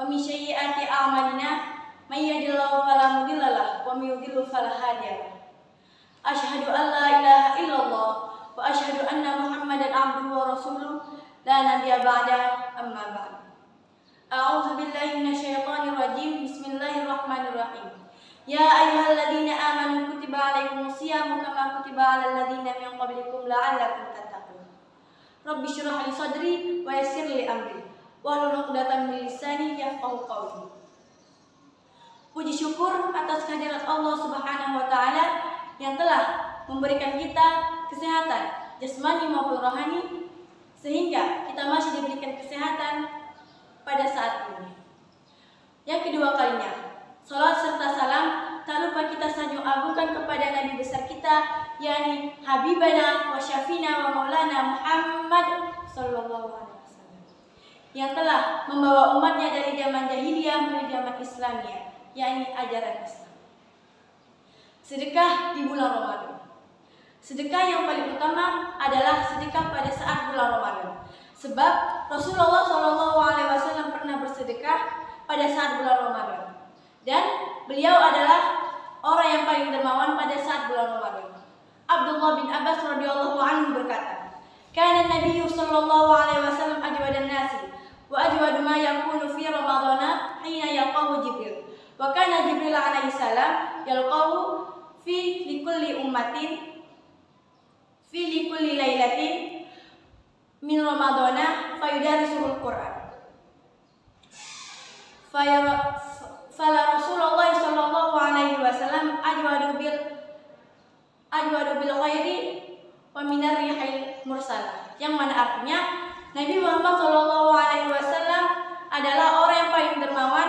ومن سيئات أعمالنا من يهد الله فلا مضل له ومن يضلل فلا هادي له أشهد أن لا إله إلا الله وأشهد أن محمدا عبده ورسوله لا نبي بعده أما بعد أعوذ بالله من الشيطان الرجيم بسم الله الرحمن الرحيم يا أيها الذين آمنوا كتب عليكم الصيام كما كتب على الذين من قبلكم لعلكم تتقون رب اشرح لي صدري ويسر لي أمري wahlul 'uqdatam min lisani yafqahu qawli. Puji syukur atas kehadirat Allah Subhanahu wa taala yang telah memberikan kita kesehatan jasmani maupun rohani sehingga kita masih diberikan kesehatan pada saat ini. Yang kedua kalinya, salat serta salam tak lupa kita sanjung agungkan kepada Nabi besar kita, yakni Habibana wa Syafina wa Maulana Muhammad sallallahu alaihi wasallam yang telah membawa umatnya dari zaman jahiliyah menuju zaman Islamiyah, yakni ajaran Islam. Sedekah di bulan Ramadan. Sedekah yang paling utama adalah sedekah pada saat bulan Ramadan. Sebab Rasulullah SAW pernah bersedekah pada saat bulan Ramadan. Dan beliau adalah orang yang paling dermawan pada saat bulan Ramadan. Abdullah bin Abbas radhiyallahu anhu berkata, "Kana Nabi sallallahu alaihi wasallam ajwadan nasi wa ajwadu ma yakunu fi Ramadana hina yalqahu Jibril. Wa kana Jibril alaihi salam yalqahu fi likulli ummatin fi likulli lailatin min Ramadana fayudarisuhul Qur'an." Fala Rasulullah sallallahu alaihi wasallam ajwadu bil khairi wa minar rihil mursalah, yang mana artinya Nabi Muhammad SAW adalah orang yang paling dermawan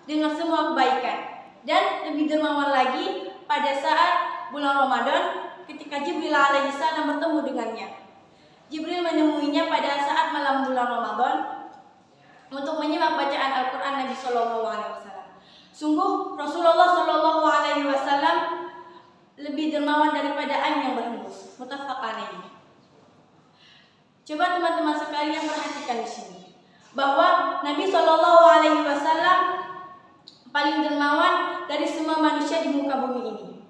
dengan semua kebaikan, dan lebih dermawan lagi pada saat bulan Ramadan ketika Jibril alaihissalam bertemu dengannya. Jibril menemuinya pada saat malam bulan Ramadan untuk menyimak bacaan Al-Quran Nabi SAW. Sungguh Rasulullah SAW lebih dermawan daripada angin yang berhembus. Muttafaq alaih. Coba teman-teman sekalian perhatikan di sini bahwa Nabi SAW paling dermawan dari semua manusia di muka bumi ini.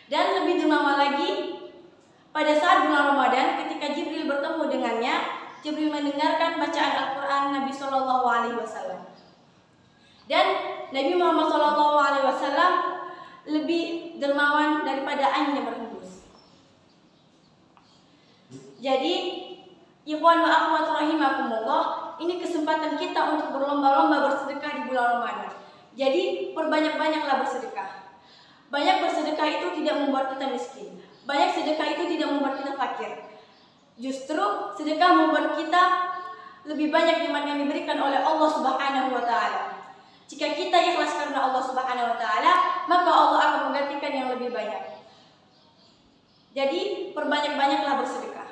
Dan lebih dermawan lagi pada saat bulan Ramadan ketika Jibril bertemu dengannya. Jibril mendengarkan bacaan Al-Quran Nabi SAW. Dan Nabi Muhammad SAW lebih dermawan daripada angin yang berhembus. Jadi ikhwan wa akhwat rahimakumullah, ini kesempatan kita untuk berlomba-lomba bersedekah di bulan Ramadan. Jadi perbanyak-banyaklah bersedekah. Banyak bersedekah itu tidak membuat kita miskin. Banyak sedekah itu tidak membuat kita fakir. Justru sedekah membuat kita lebih banyak nikmat yang diberikan oleh Allah Subhanahu wa taala. Jika kita ikhlas karena Allah Subhanahu wa taala, maka Allah akan menggantikan yang lebih banyak. Jadi perbanyak-banyaklah bersedekah.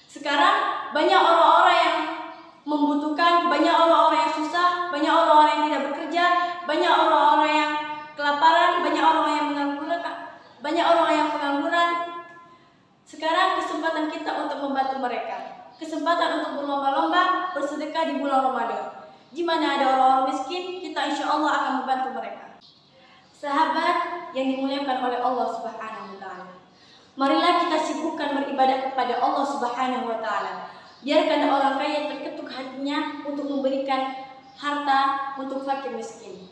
Sekarang banyak orang-orang yang membutuhkan, banyak orang-orang yang susah, banyak orang-orang yang tidak bekerja, banyak orang-orang yang kelaparan, banyak orang yang pengangguran. Sekarang kesempatan kita untuk membantu mereka. Kesempatan untuk berlomba-lomba bersedekah di bulan Ramadan. Di mana ada orang-orang miskin, kita insya Allah akan membantu mereka. Sahabat yang dimuliakan oleh Allah Subhanahu wa taala, marilah kita sibukkan beribadah kepada Allah Subhanahu wa taala. Biarkan orang kaya terketuk hatinya untuk memberikan harta untuk fakir miskin.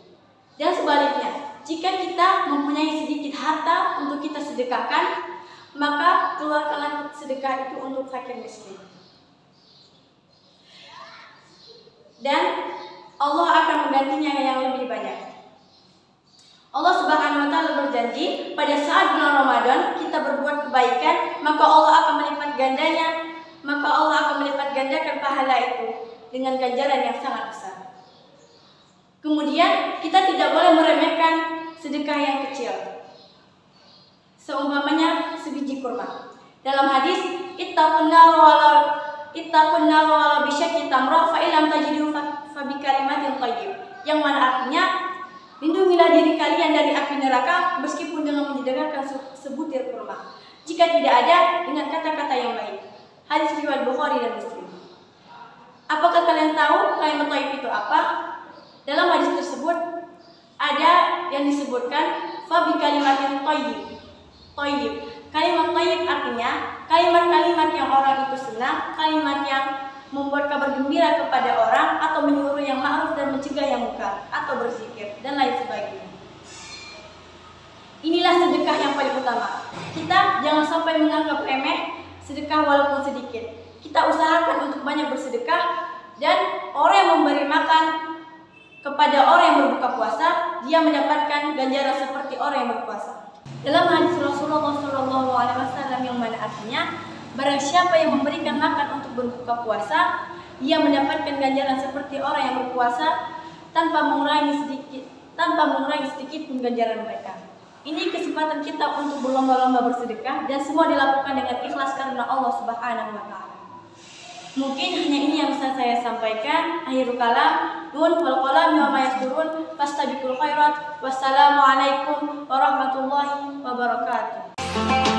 Dan sebaliknya, jika kita mempunyai sedikit harta untuk kita sedekahkan, maka keluarkanlah sedekah itu untuk fakir miskin. Dan Allah akan menggantinya yang lebih banyak. Allah Subhanahu wa taala berjanji pada saat bulan Ramadan kita berbuat kebaikan, maka Allah akan melipat gandanya, maka Allah akan melipat gandakan pahala itu dengan ganjaran yang sangat besar. Kemudian kita tidak boleh meremehkan sedekah yang kecil. Seumpamanya sebiji kurma. Dalam hadis, ittaqun nar wala bisyaqi tamrah fa illam tajidu fa bi kalimatin thayyib. Yang mana artinya, lindungilah diri kalian dari api neraka meskipun dengan menyedekahkan sebutir kurma. Jika tidak ada, dengan kata-kata yang baik. Hadis riwayat Bukhari dan Muslim. Apakah kalian tahu kalimat thayyib itu apa? Dalam hadis tersebut ada yang disebutkan fa bi kalimatin thayyib. Thayyib. Kalimat thayyib artinya kalimat-kalimat yang orang itu senang, kalimat yang membuat kabar gembira kepada orang, atau menyuruh yang ma'ruf dan mencegah yang munkar, atau berzikir dan lain sebagainya. Inilah sedekah yang paling utama. Kita jangan sampai menganggap remeh sedekah walaupun sedikit. Kita usahakan untuk banyak bersedekah, dan orang yang memberi makan kepada orang yang berbuka puasa, dia mendapatkan ganjaran seperti orang yang berpuasa. Dalam hadis Rasulullah SAW yang mana artinya, barang siapa yang memberikan makan untuk berbuka puasa, ia mendapatkan ganjaran seperti orang yang berpuasa tanpa mengurangi sedikit pun ganjaran mereka. Ini kesempatan kita untuk berlomba-lomba bersedekah, dan semua dilakukan dengan ikhlas karena Allah Subhanahu wa Ta'ala. Mungkin hanya ini yang bisa saya sampaikan. Akhirul kalam, nun wal qalami wa ma yasturun, fastabiqul khairat. Wassalamualaikum warahmatullahi wabarakatuh.